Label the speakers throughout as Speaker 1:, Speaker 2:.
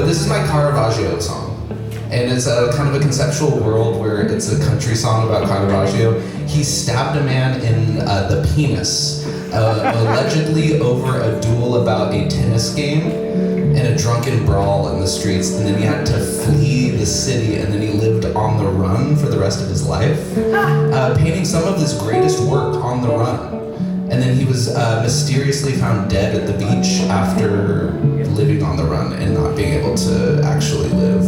Speaker 1: this is my Caravaggio song. And it's a kind of a conceptual world where it's a country song about Caravaggio. He stabbed a man in the penis, allegedly over a duel about a tennis game and a drunken brawl in the streets. And then he had to flee the city, and then he lived on the run for the rest of his life, painting some of his greatest work on the run. And then he was mysteriously found dead at the beach after living on the run and not being able to actually live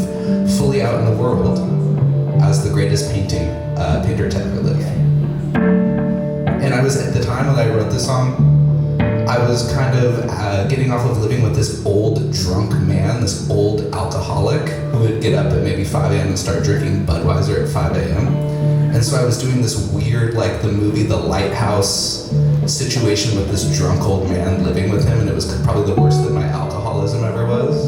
Speaker 1: fully out in the world as the greatest painter to ever live. And I was, at the time when I wrote this song, I was kind of getting off of living with this old drunk man, this old alcoholic who would get up at maybe 5 a.m. and start drinking Budweiser at 5 a.m. And so I was doing this weird, like the movie The Lighthouse situation with this drunk old man living with him, and it was probably the worst that my alcoholism ever was.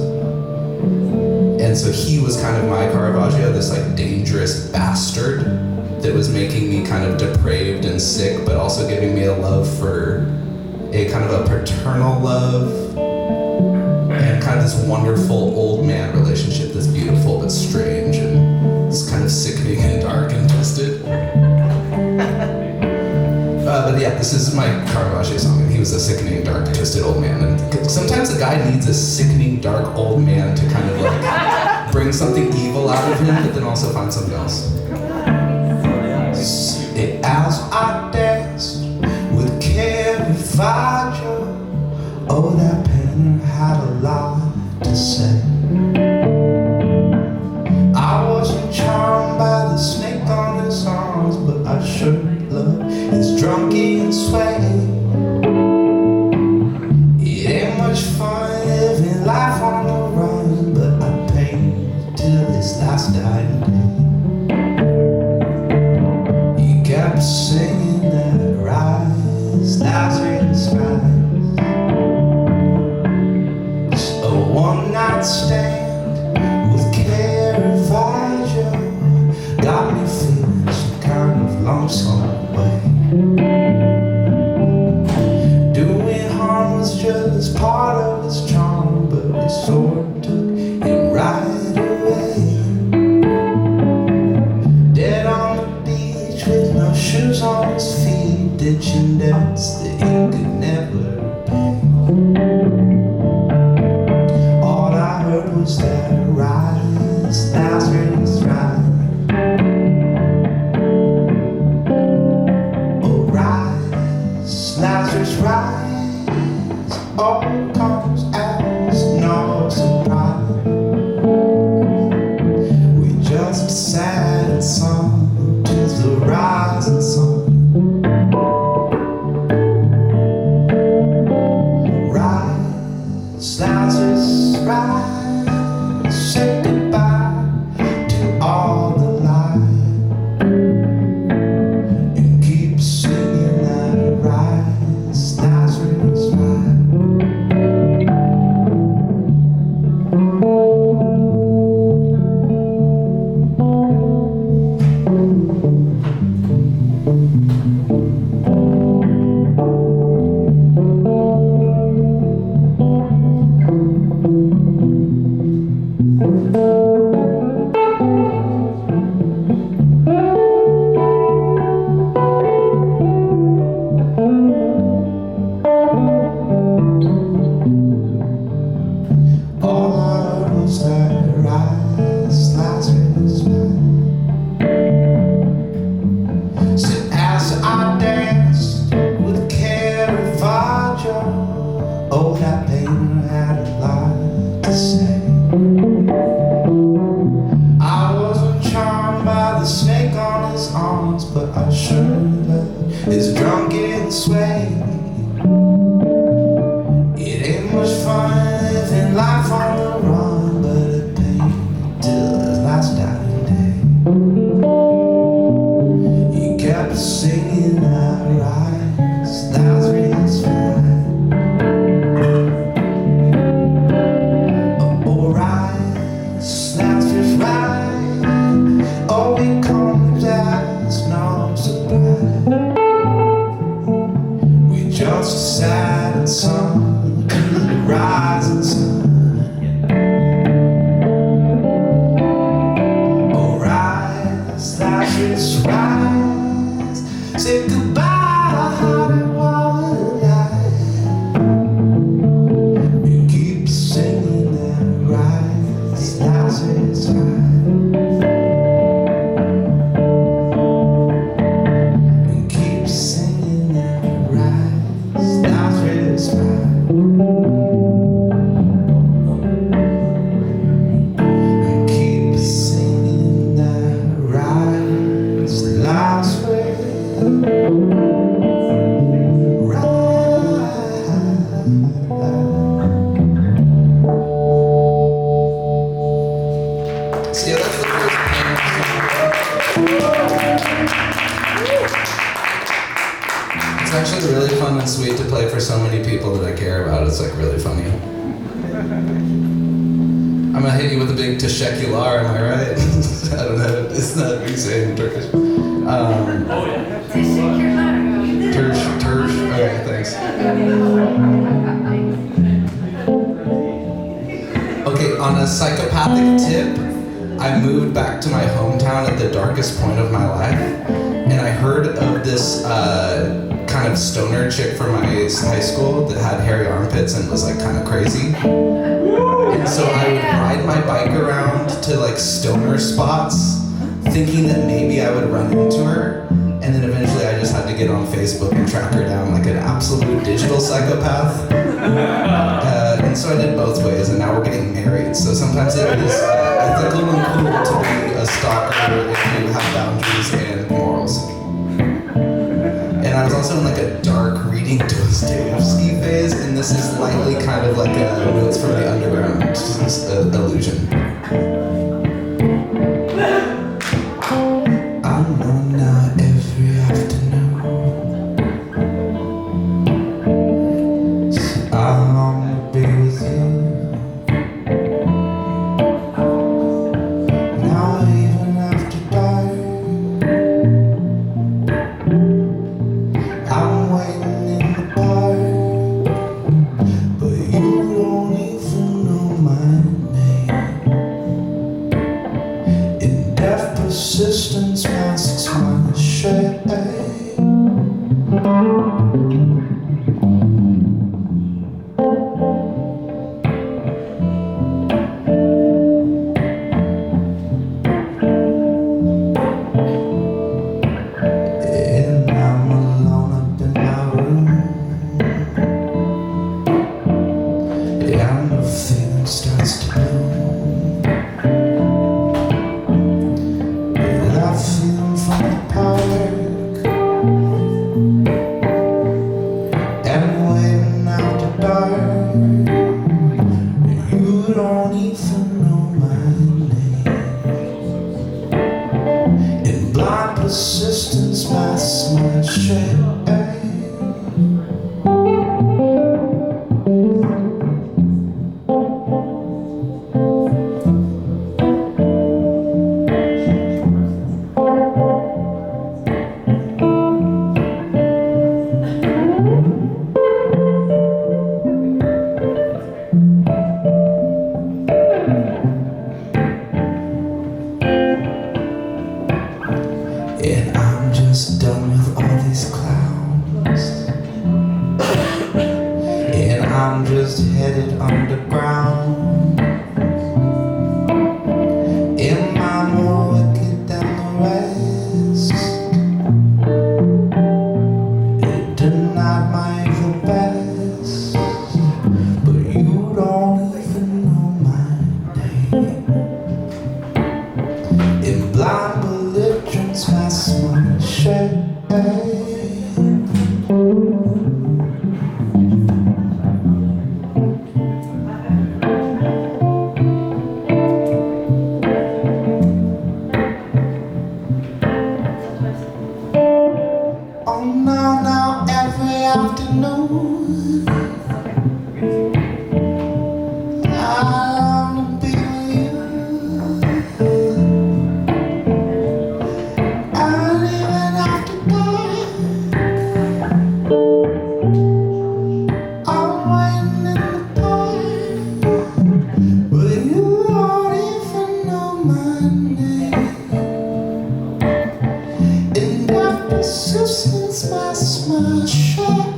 Speaker 1: And so he was kind of my Caravaggio, this like dangerous bastard that was making me kind of depraved and sick, but also giving me a love for a kind of a paternal love and kind of this wonderful old man relationship that's beautiful but strange and it's kind of sickening and dark and twisted. But yeah, this is my Caravaggio song, and he was a sickening, dark, twisted old man. And sometimes a guy needs a sickening, dark old man to kind of like bring something evil out of him, but then also find something else. As I danced with Caravaggio, oh, that painter had a lot to say. I wasn't charmed by the snake on his arms, but I sure loved his drunken sway. It ain't much fun living life on the run, but I painted till his last dying day. He kept singing that rise, Lazarus rise. Just a one-night stand with Caravaggio got me feeling some kind of lonesome way. Doing harm was just part of his charm, but it sort of took him right away. Dead on the beach with no shoes on his feet, ditching debts that he could never pay. All I heard was that rise, Lazarus rise. Lazarus rise, all comes as no surprise. We just sat and sung to the rising sun. Rise, Lazarus rise, say goodbye to all the light, and keep singing that rise, Lazarus rise. All I heard was that rise, Lazarus rise. So as I danced with Caravaggio, oh, that painter had a lot to say. I wasn't charmed by the snake on his arms, but I sure loved his drunken sway. It ain't much fun living life on the run, but it painted till his last dying day. so many people that I care about. It's like really funny. I'm gonna hit you with a big teşekkürler, am I right? I don't know, it's not what you say in Turkish. Tersh, okay, thanks. Okay, on a psychopathic tip, I moved back to my hometown at the darkest point of my life, and I heard of this kind of stoner chick from my high school that had hairy armpits and was like kind of crazy. And so I would ride my bike around to like stoner spots, thinking that maybe I would run into her, and then eventually I just had to get on Facebook and track her down like an absolute digital psychopath. And so I did both ways, and now we're getting married. So sometimes it is ethical and cool to be a stalker if you have boundaries and morals. And I was also in like a dark reading Dostoevsky phase, and this is lightly kind of like a Notes from the Underground illusion. I know now every afternoon, so I long to be with you. Now even after dark, I'm waiting in the park, but you don't even know my name. In deaf persistence masks my shame. And I'm alone up in my room. And the feeling starts to bloom. That feeling from the park, and waiting after dark. You don't even know my name. In blind persistence masks my shame. And I'm just done with all these clowns, and I'm just headed underground. Am I more wicked than the rest? It denied my evil best, but you don't even know my name. In blind belligerence masks my shame. Oh no, now every afternoon I long to be with you. And even after dark, I'm waiting in the park, but you don't even know my name. In that persistence masks my shame.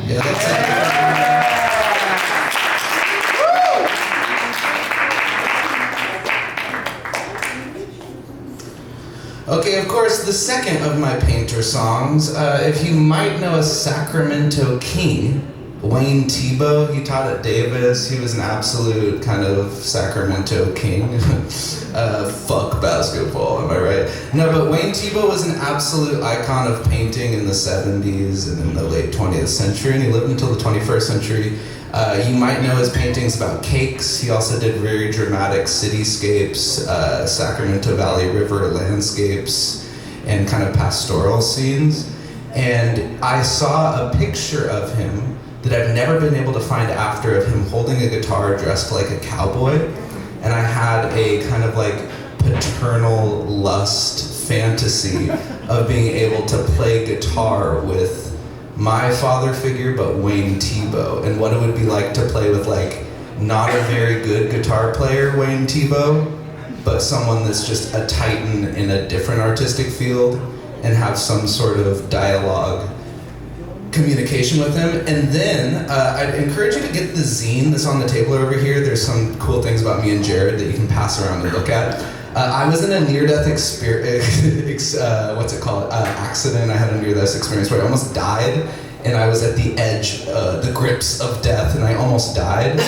Speaker 1: Yeah, that's it. Okay, of course, the second of my painter songs. If you might know a Sacramento King, Wayne Tebow, he taught at Davis. He was an absolute kind of Sacramento king. Fuck basketball, am I right? No, but Wayne Tebow was an absolute icon of painting in the 70s and in the late 20th century, and he lived until the 21st century. You might know his paintings about cakes. He also did very dramatic cityscapes, Sacramento Valley River landscapes, and kind of pastoral scenes. And I saw a picture of him that I've never been able to find after, of him holding a guitar dressed like a cowboy. And I had a kind of like paternal lust fantasy of being able to play guitar with my father figure, but Wayne Thiebaud, and what it would be like to play with like not a very good guitar player, Wayne Thiebaud, but someone that's just a titan in a different artistic field, and have some sort of dialogue communication with him. And then I'd encourage you to get the zine that's on the table over here. There's some cool things about me and Jared that you can pass around and look at. I was in a near-death accident. I had a near-death experience where I almost died, and I was at the edge, the grips of death, and I almost died.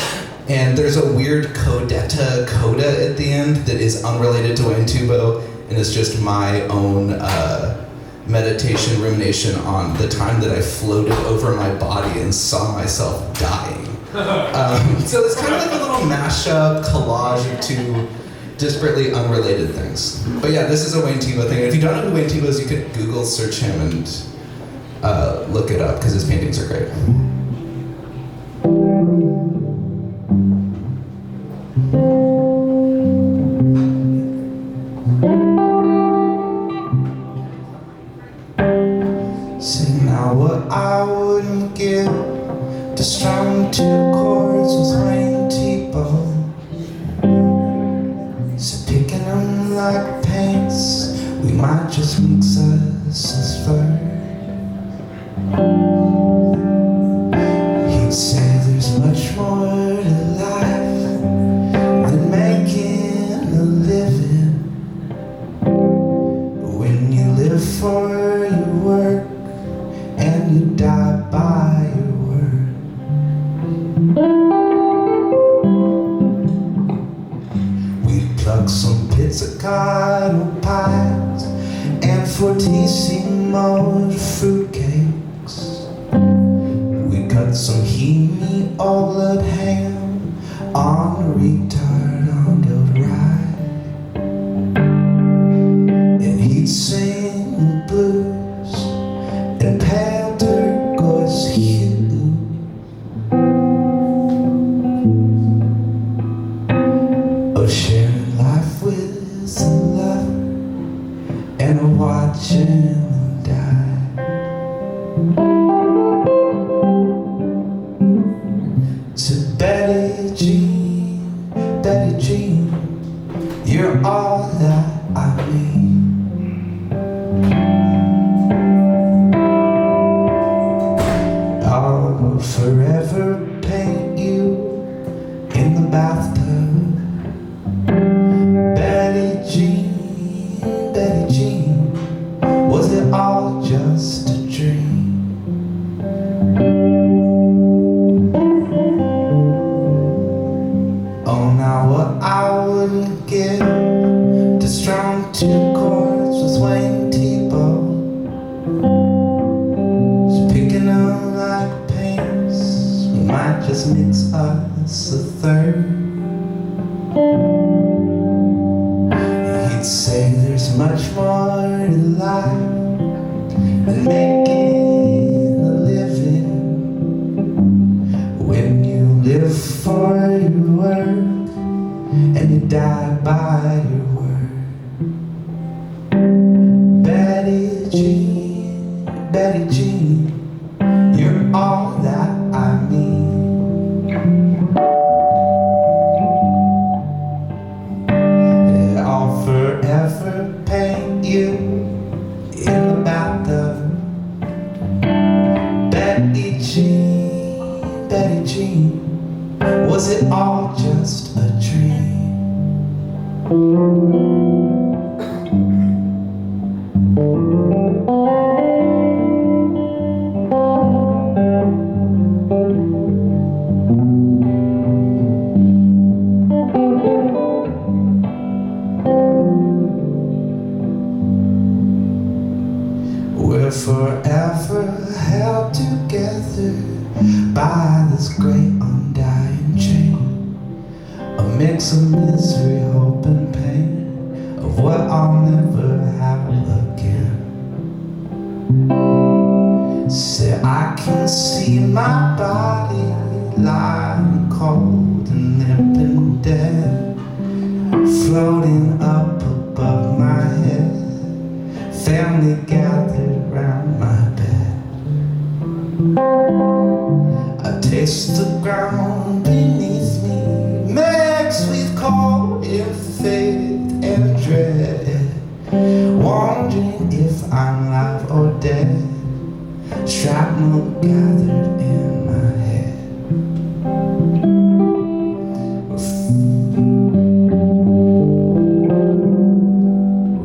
Speaker 1: And there's a weird coda at the end that is unrelated to Wayne Thiebaud, and it's just my own meditation, rumination on the time that I floated over my body and saw myself dying. So it's kind of like a little mashup, collage of two disparately unrelated things. But yeah, this is a Wayne Thiebaud thing. If you don't know who Wayne Thiebaud is, you could Google search him and look it up, because his paintings are great. See, now what I wouldn't give to strum two chords with Wayne Thiebaud. So picking them like paints, we might just mix us as fur. He'd say there's much more to life than making a living. When you live for your work and you die by your word. Pluck some pizzicato pies and fortissimo fruitcakes. We cut some heamy old ham on a retard on the ride. And he'd sing blues and pale turquoise hue. Oh, sharing life with a lover and watching them die. To Betty Jean, you're all that I need. I'll forever paint you in the bathtub. Betty Jean, was it all just a dream? Oh, now what I wouldn't give to strum two chords with Wayne Thiebaud. So picking up like paints, we might just mix us a third. He'd say there's much more to life than making a living. When you live for your work and you die by your word. Betty Jean, you're all that I need. I'll forever paint you in the bathtub. Betty Jean, was it all just a dream? We're forever held together by this great undying chain, a mix of misery, hope, and pain, of what I'll never have again. Say I can see my body lying cold and limp and dead, floating up above my head, family gathered round my bed. I taste the ground beneath me, mixed with cold and faith and dread, wondering if I'm alive or dead, shrapnel gathered in my head.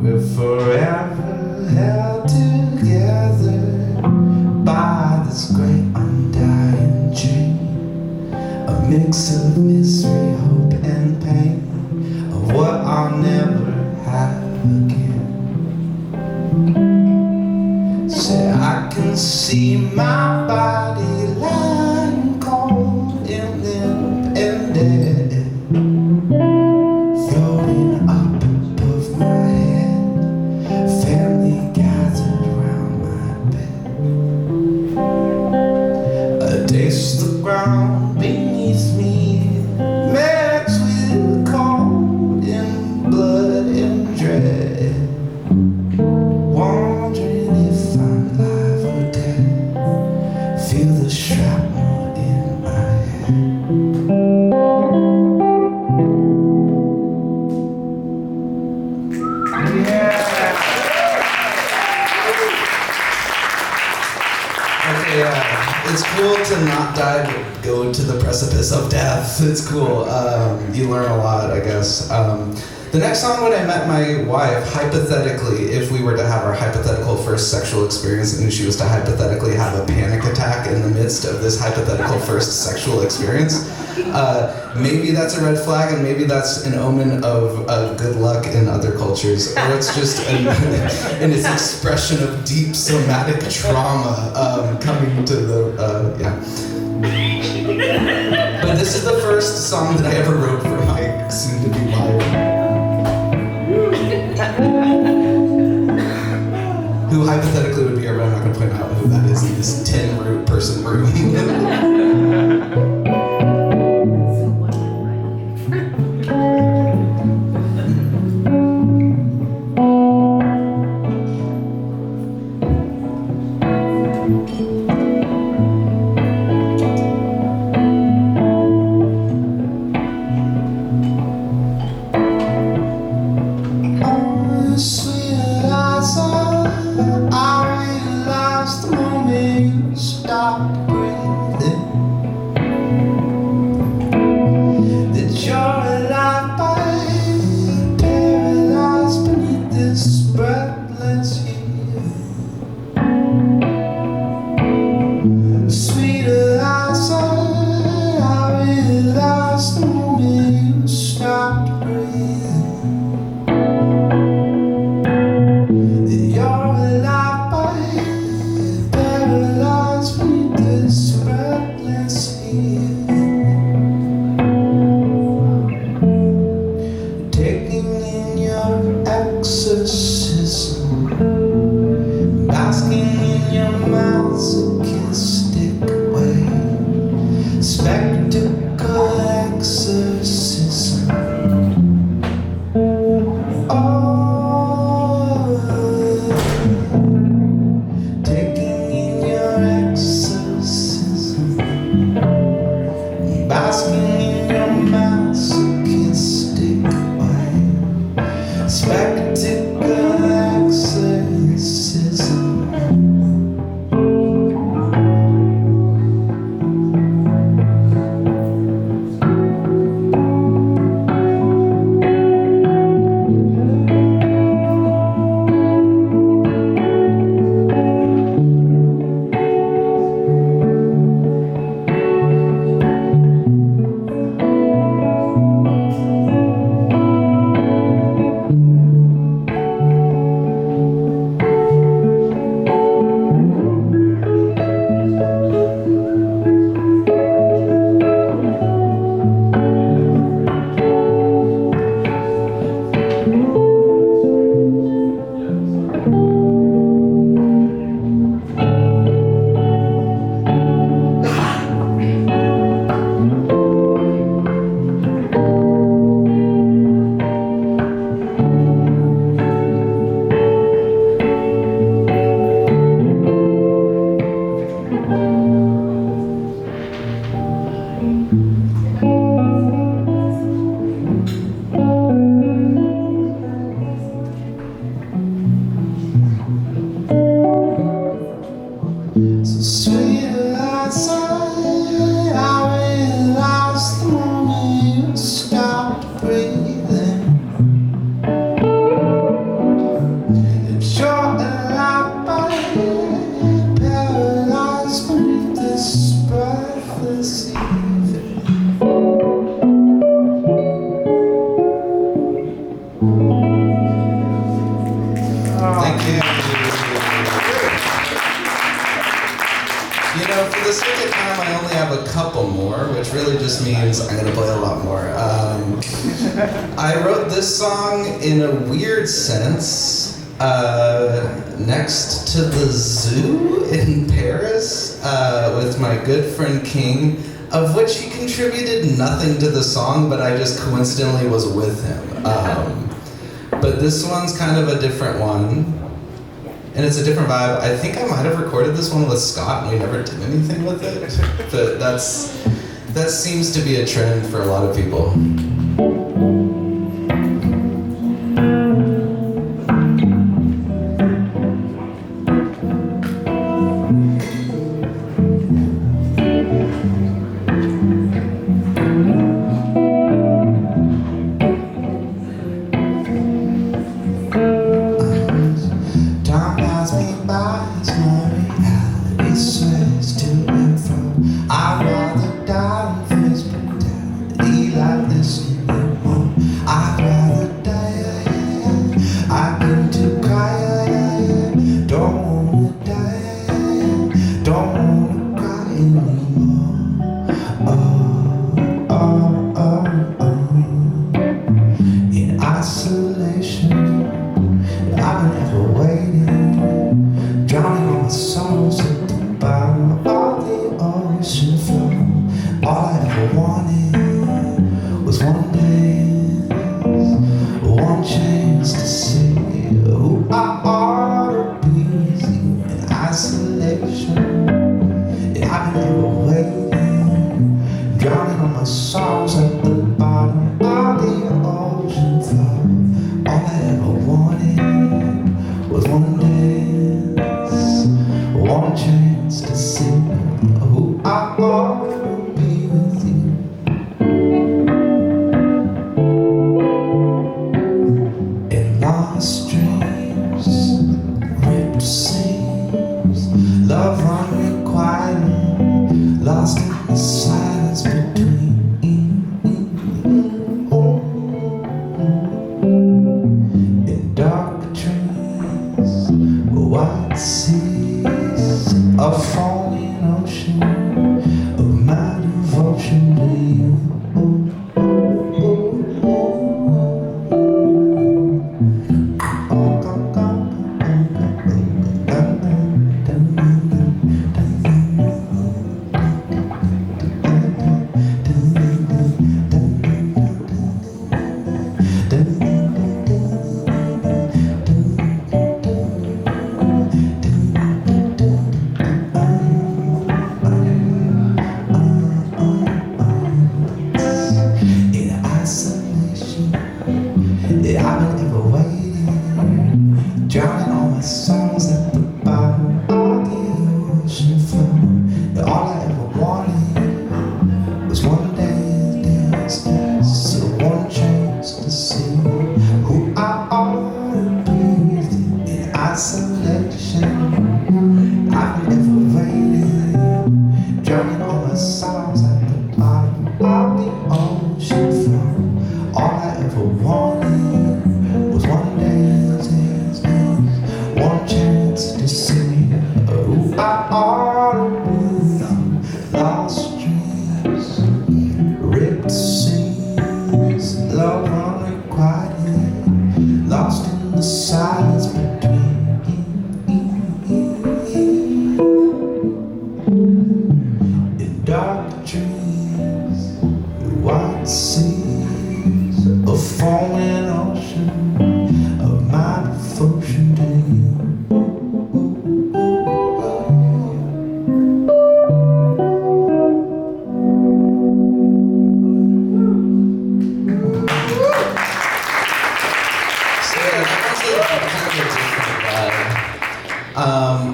Speaker 1: We're forever held together by this great undying chain, a mix of misery, hope, and pain, of what I'll never have again. Say I can see my body lying cold and limp and dead, floating up above my head, family gathered round my bed. I taste the ground beneath me, mixed with cold and blood and dread, wondering if I'm alive or dead, feel the shrapnel in my head. Okay, it's cool to not die but go to the precipice of death. It's cool. You learn a lot, I guess. The next song, when I met my wife, hypothetically, if we were to have our hypothetical first sexual experience and she was to hypothetically have a panic attack in the midst of this hypothetical first sexual experience, maybe that's a red flag and maybe that's an omen of good luck in other cultures, or it's just in its expression of deep somatic trauma coming to the, But this is the first song that I ever wrote for my soon-to-be wife, who hypothetically would be here, but I'm not going to point out who that is in this 10-person room. Spectacle access. Thank you. You know, for the sake of time, I only have a couple more, which really just means I'm gonna play a lot more. I wrote this song in a weird sense, next to the zoo in Paris, with my good friend King, of which he contributed nothing to the song, but I just coincidentally was with him. But this one's kind of a different one. And it's a different vibe. I think I might have recorded this one with Scott and we never did anything with it. But that seems to be a trend for a lot of people.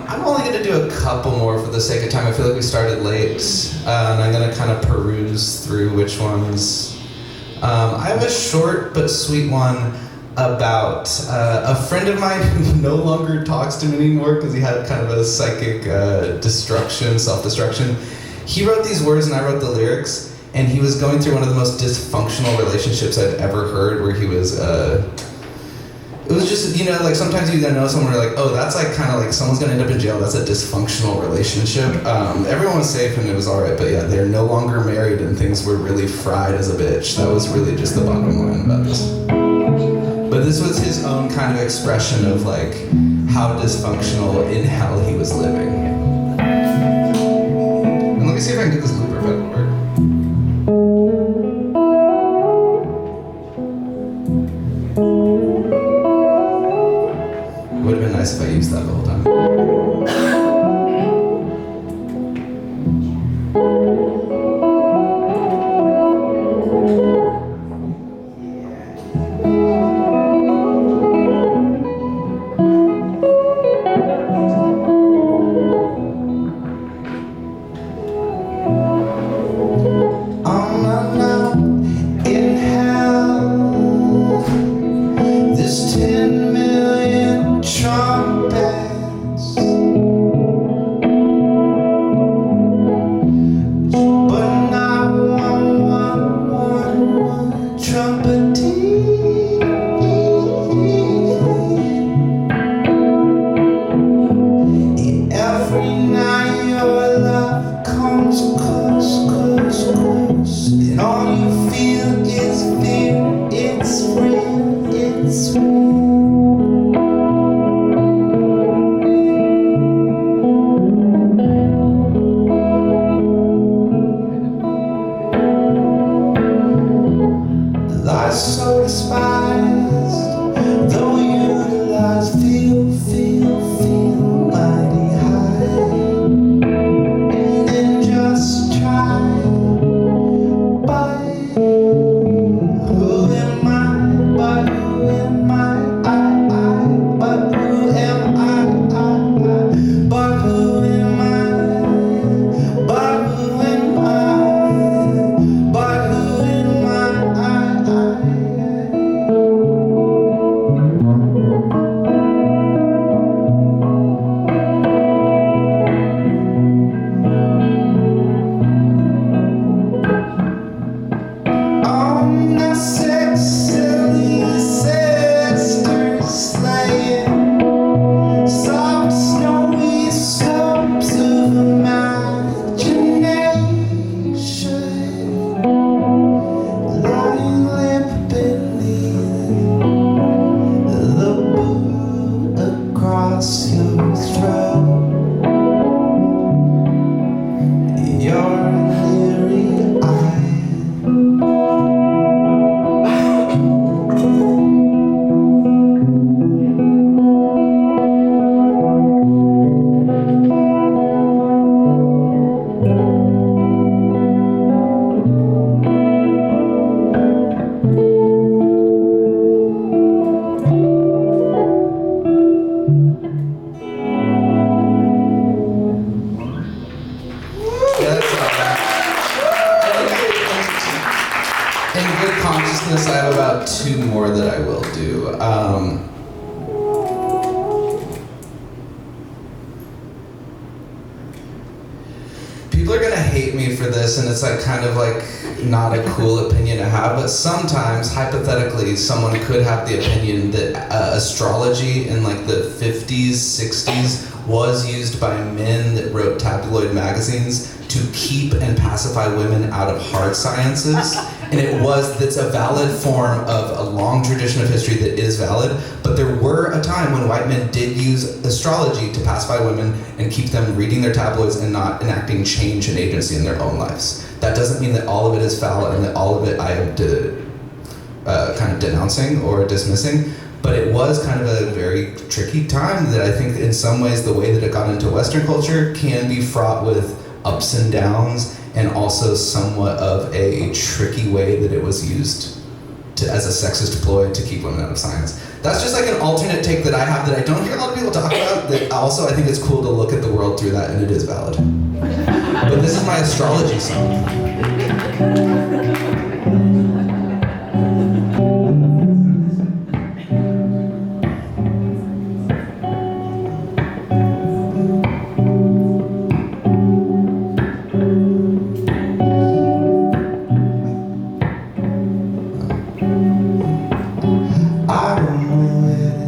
Speaker 1: I'm only going to do a couple more for the sake of time. I feel like we started late, and I'm going to kind of peruse through which ones. I have a short but sweet one about a friend of mine who no longer talks to me anymore because he had kind of a psychic self-destruction. He wrote these words and I wrote the lyrics, and he was going through one of the most dysfunctional relationships I'd ever heard, where he was It was just, like sometimes you know someone, you're like, oh, that's like kind of like someone's gonna end up in jail. That's a dysfunctional relationship. Everyone was safe and it was all right, but yeah, they're no longer married and things were really fried as a bitch. That was really just the bottom line about this. But this was his own kind of expression of like how dysfunctional in hell he was living. And let me see if I can get this looper pedal to work. Would have been nice if I used that the whole time. So despised, though utilized, feel mighty high, and then just try. But who am I? But who am I? But who am I? But who am I? But who am I? But who am I? In good consciousness, I have about 2 more that I will do. People are gonna hate me for this, and it's like kind of like not a cool opinion to have, but sometimes, hypothetically, someone could have the opinion that astrology in like the 50s, 60s was used by men that wrote tabloid magazines to keep and pacify women out of hard sciences. And it's a valid form of a long tradition of history that is valid, but there were a time when white men did use astrology to pacify women and keep them reading their tabloids and not enacting change and agency in their own lives. That doesn't mean that all of it is foul and that all of it I am kind of denouncing or dismissing, but it was kind of a very tricky time that I think in some ways the way that it got into Western culture can be fraught with ups and downs, and also somewhat of a tricky way that it was used as a sexist ploy to keep women out of science. That's just like an alternate take that I have that I don't hear a lot of people talk about, that also I think it's cool to look at the world through that, and it is valid. But this is my astrology song. I don't know where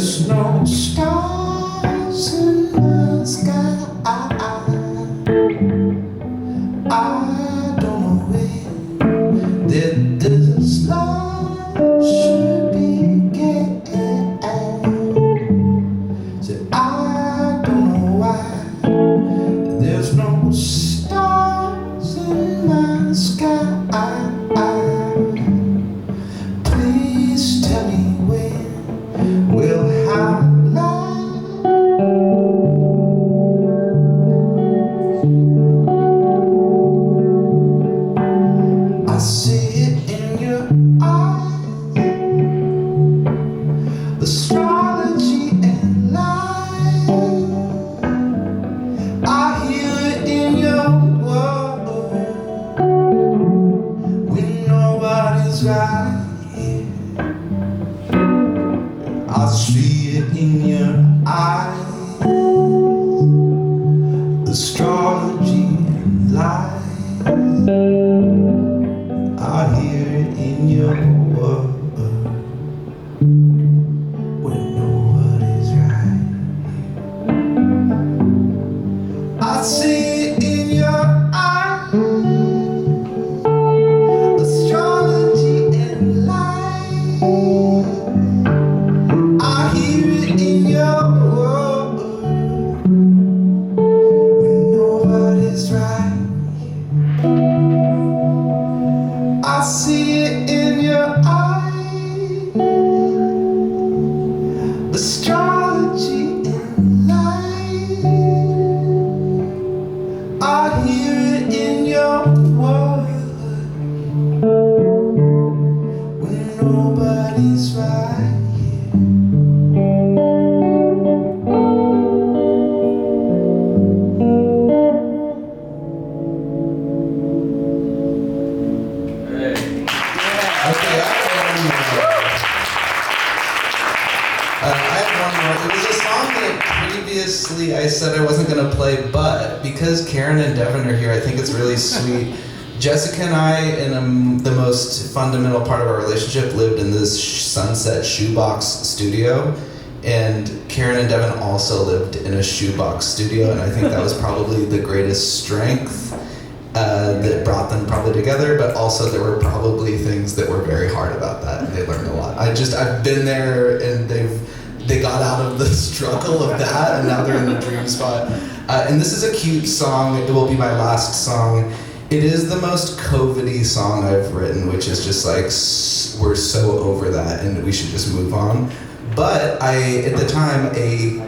Speaker 1: There's no stars in the sky. I don't know when this love should begin. So I don't know why there's no stars in my sky. Please tell me when we'll have love. I see it in your eyes, astrology and light. I hear it in your words when nobody's right. I see it in your eyes, astrology and light. I hear it in your words when nobody's right. I see it in your eyes, astrology and light. I hear it in your words when nobody's right. I see it in your eyes, astrology and light. I hear it in your words when nobody's right. Okay, I have one more. It was a song that previously I said I wasn't going to play, but because Karen and Devin are here, I think it's really sweet. Jessica and I, in the most fundamental part of our relationship, lived in this Sunset Shoebox studio. And Karen and Devin also lived in a shoebox studio, and I think that was probably the greatest strength that brought them probably together, but also there were probably things that were very hard about that, and they learned a lot. I've been there, and they got out of the struggle of that, and now they're in the dream spot. And this is a cute song. It will be my last song. It is the most COVID-y song I've written, which is just like, we're so over that, and we should just move on. But at the time, a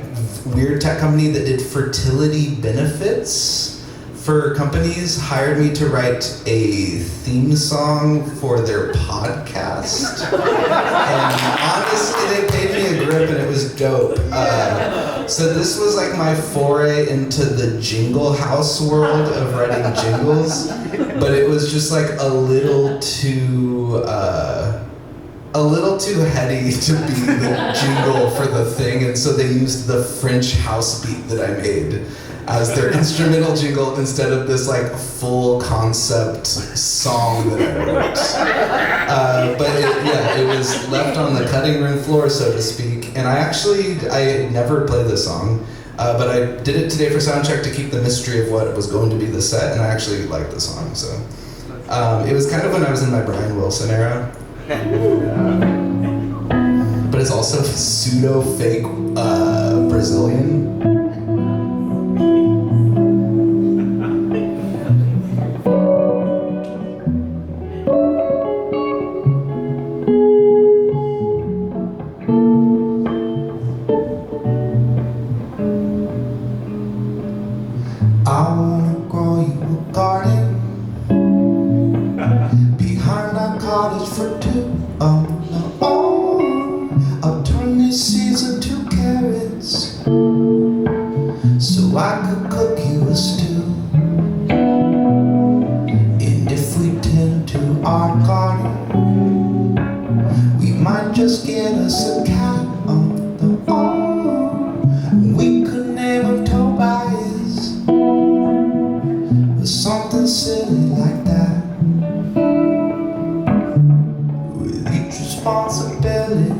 Speaker 1: weird tech company that did fertility benefits for companies hired me to write a theme song for their podcast. And honestly, they paid me a grip and it was dope. So this was like my foray into the jingle house world of writing jingles, but it was just like a little too heady to be the jingle for the thing, and so they used the French house beat that I made as their instrumental jingle instead of this like full concept song that I wrote. But it was left on the cutting room floor, so to speak. And I never play this song, but I did it today for soundcheck to keep the mystery of what was going to be the set, and I actually liked the song. So it was kind of when I was in my Brian Wilson era. But it's also pseudo fake Brazilian. I wanna grow you a garden behind our cottage for two. I'll turn these seeds into carrots so I could cook you a stew. And if we tend to our garden, we might just get us a cat on the arm. We could name him Tobias or something silly like that. With each responsibility,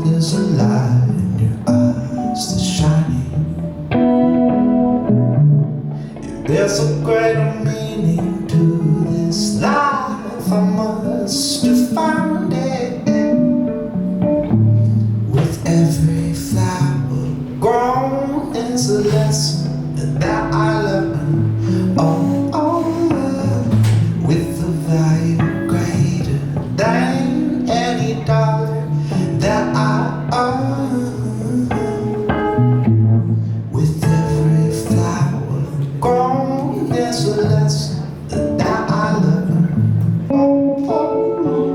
Speaker 1: there's a lie. There's a greater meaning to this life. I must have found it. With every flower grown is a lesson that I learn. Oh, oh, with a value greater than any dollar that I earn. With every flower grown is a lesson that I learn. Oh, oh,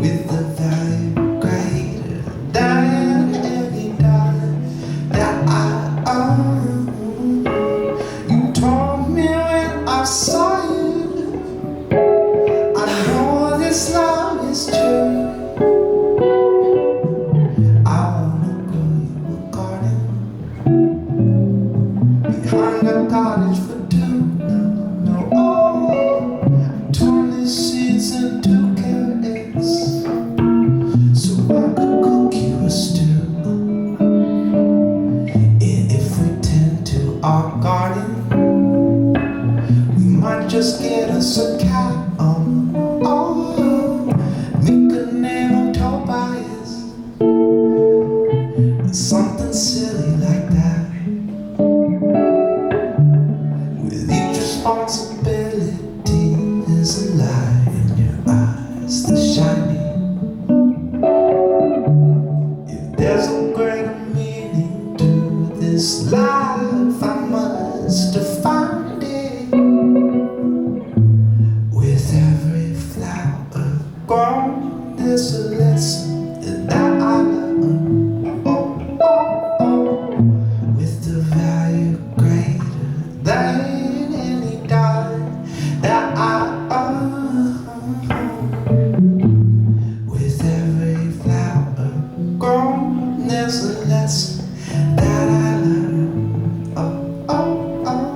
Speaker 1: with a value greater than any dollar that I earn. You told me when I saw you, I know this love is true. I wanna grow you a garden behind a cottage for two. No, oh, turn these seeds into carrots so I could cook you a stew. And if we tend to our garden, we might just get us a cat. Oh, make a name of Tobias, something silly like that. With each responsibility is a light in your eyes that's shining. If there's a greater meaning to this life, I must have found it. With every flower grown, there's a lesson that I learn. Oh, oh, oh, with the value greater than any dollar that I earn. With every flower grown, there's a lesson that I learn. Oh, oh, oh,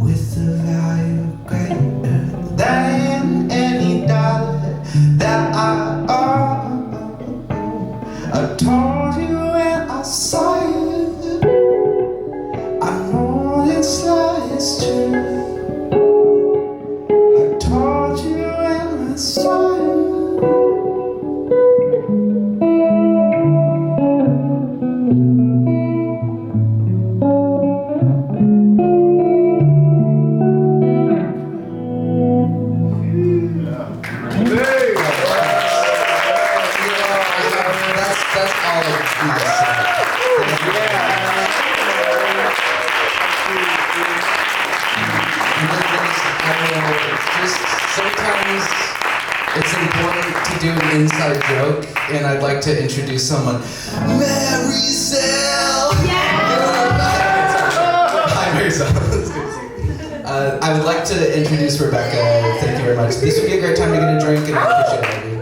Speaker 1: with the value greater than any dollar that I earn. I told you when I saw you, I know this love is true. I told you when I saw you. That's all of my stuff. Just sometimes it's important to do an inside joke, and I'd like to introduce someone. Mary Sale! Hi, Mary Sale. I would like to introduce Rebecca. Thank you very much. This would be a great time to get a drink, and I appreciate it.